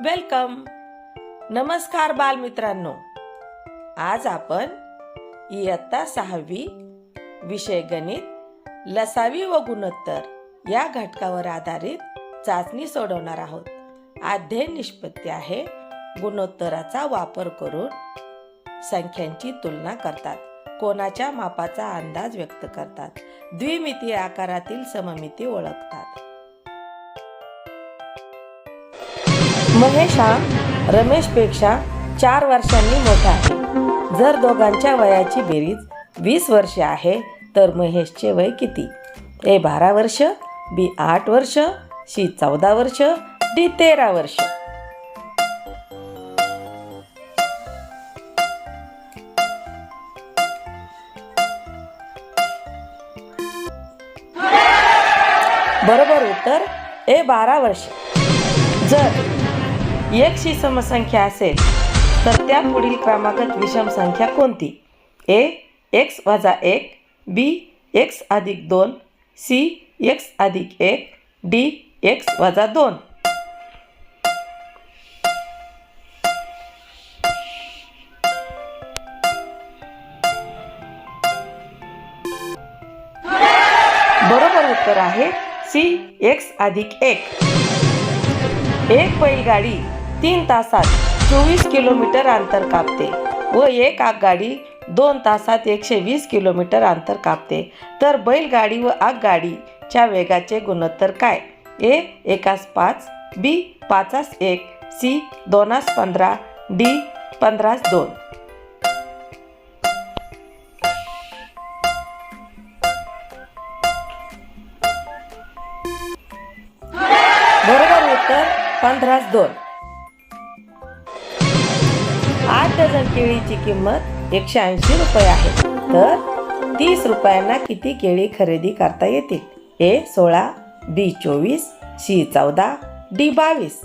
Welcome. नमस्कार बालमित्रांनो. आज आपण इयत्ता 6वी विषय गणित लसावी व गुणोत्तर या घटकावर आधारित चाचणी सोडवणार आहोत. अध्ययन निष्पत्ती आहे. गुणोत्तराचा वापर करून संख्यांची तुलना करतात, कोणाच्या मापाचा अंदाज व्यक्त करतात, द्विमितीय आकारातील सममिती ओळखतात. महेश हा रमेशपेक्षा 4 वर्षांनी मोठा आहे. जर दोघांच्या वयाची बेरीज 20 वर्षे आहे तर महेशचे वय किती? ए 12 वर्ष, बी 8 वर्ष, सी 14 वर्ष, डी 13 वर्ष. बरोबर उत्तर ए 12 वर्ष. जर एक शी समसंख्या असेल तर त्या पुढील क्रमागत विषम संख्या कोणती? A x + 1, B x + 2, C x + 1, D x - 2. बरोबर उत्तर आहे सी x + 1. एक बैलगाडी 3 तासात 24 किलोमीटर अंतर कापते व एक आगगाडी 2 तासात 120 किलोमीटर अंतर कापते, तर बैलगाडी व आगगाडीच्या वेगाचे गुणोत्तर काय? ए 1:5, बी 5:1, सी 2:15, डी 15:2. बरोबर उत्तर 15:2. 8 डझन केळीची किंमत 180 रुपये आहे, तर 30 रुपयांना किती केळी खरेदी करता येतील? ए 16, बी 24, सी 14, डी 22.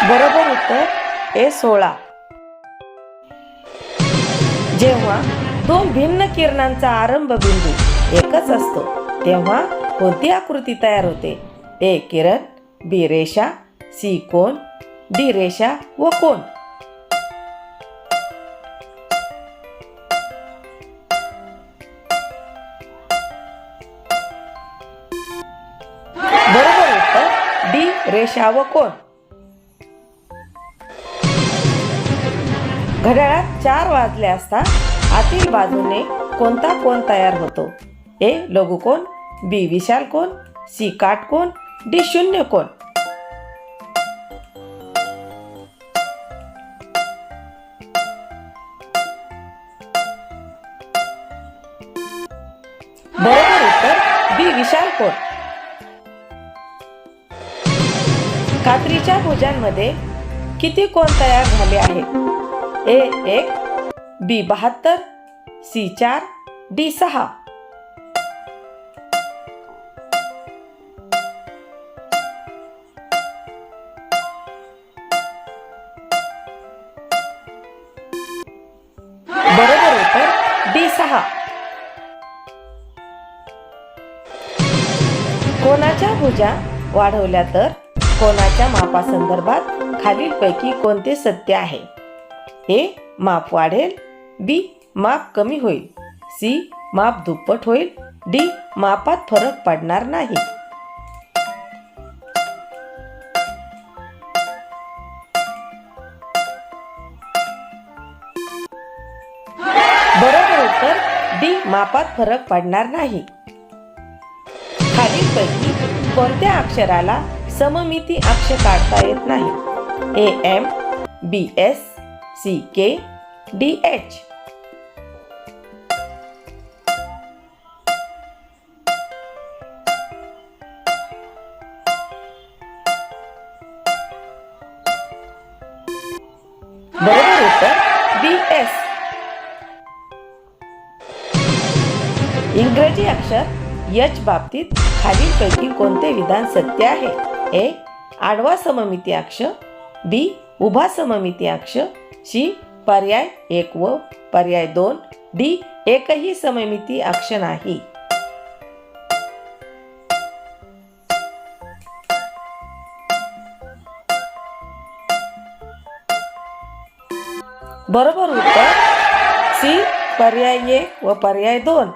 बरोबर उत्तर ए 16. जेव्हा 2 भिन्न किरणांचा आरंभ बिंदू एकच असतो तेव्हा कोणती आकृती तयार होते? ए किरण, बी रेषा, सी कोन, डी रेषा व कोन. बरोबर उत्तर डी रेषा व कोन. घड्याळात 4 वाजले असता आतील बाजूने कोणता कोन तयार होतो? ए लघुकोन, बी विशाल कोन, सी काटकोन, डी शून्य कोन. बरोबर उत्तर बी विशाल कोन. कात्रीच्या भुजांमध्ये किती कोन तयार झाले आहेत? ए 1, बी 72, सी 4, डी 6. बरोबर उत्तर डी 6. कोनाच्या भुजा वाढवल्या तर कोनाच्या मापासंदर्भात खालीलपैकी कोणते सत्य आहे? ए माप वाढेल, बी माप कमी होईल, सी माप दुप्पट होईल, डी मापात फरक पडणार नाही. बरोबर उत्तर डी मापात फरक पडणार नाही. खालीलपैकी कोणत्या अक्षराला सममिती अक्ष काढता येत नाही? A M, B S, C K, D H. बरोबर उत्तर बी एस. इंग्रजी अक्षर एच बाबतीत खालीलपैकी कोणते विधान सत्य आहे? ए आडवा सममिती अक्ष, बी उभा सममिती अक्ष, सी पर्याय 1 व पर्याय 2 डी एकही सममिती अक्ष नाही. बरोबर उत्तर सी पर्याय 1 व पर्याय 2.